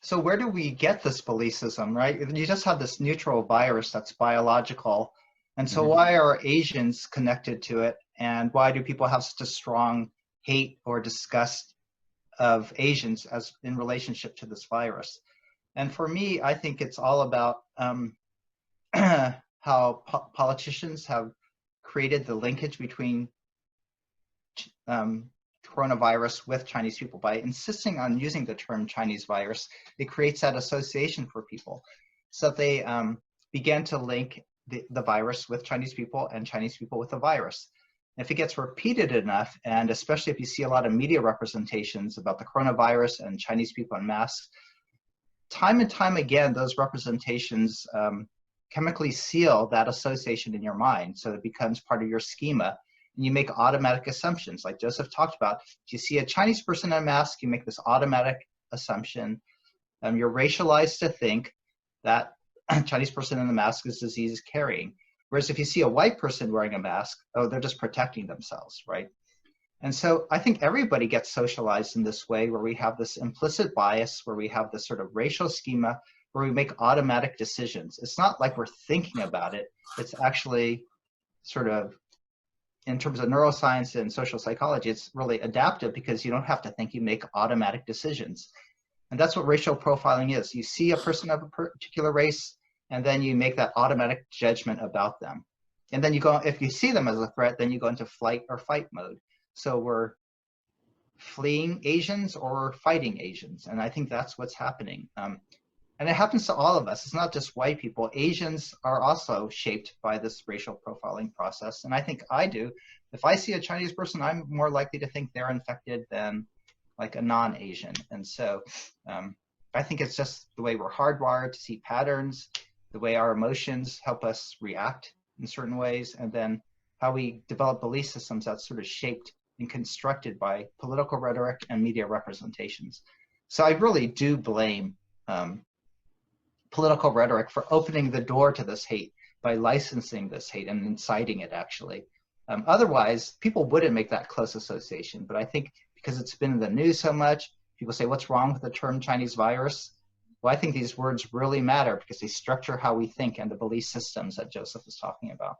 So where do we get this belief system, right? You just have this neutral virus that's biological. And so Mhm. why are Asians connected to it? And why do people have such a strong hate or disgust of Asians as in relationship to this virus? And for me, I think it's all about how politicians have created the linkage between um, coronavirus with Chinese people. By insisting on using the term Chinese virus, it creates that association for people. So they began to link the virus with Chinese people and Chinese people with the virus. If it gets repeated enough, and especially if you see a lot of media representations about the coronavirus and Chinese people in masks, time and time again, those representations chemically seal that association in your mind. So it becomes part of your schema. And you make automatic assumptions. Like Joseph talked about, if you see a Chinese person in a mask, you make this automatic assumption. You're racialized to think that a Chinese person in the mask is disease carrying. Whereas if you see a white person wearing a mask, oh, they're just protecting themselves, right? And so I think everybody gets socialized in this way, where we have this implicit bias, where we have this sort of racial schema, where we make automatic decisions. It's not like we're thinking about it. It's actually sort of, in terms of neuroscience and social psychology, it's really adaptive because you don't have to think, you make automatic decisions. And that's what racial profiling is. You see a person of a particular race, and then you make that automatic judgment about them. And then you go, if you see them as a threat, then you go into flight or fight mode. So we're fleeing Asians or fighting Asians. And I think that's what's happening. And it happens to all of us. It's not just white people. Asians are also shaped by this racial profiling process. And I think I do. If I see a Chinese person, I'm more likely to think they're infected than like a non-Asian. And so I think it's just the way we're hardwired to see patterns, the way our emotions help us react in certain ways, and then how we develop belief systems that's sort of shaped and constructed by political rhetoric and media representations. So I really do blame political rhetoric for opening the door to this hate by licensing this hate and inciting it, actually. Otherwise, people wouldn't make that close association. But I think because it's been in the news so much, people say, what's wrong with the term Chinese virus? Well, I think these words really matter because they structure how we think and the belief systems that Joseph is talking about.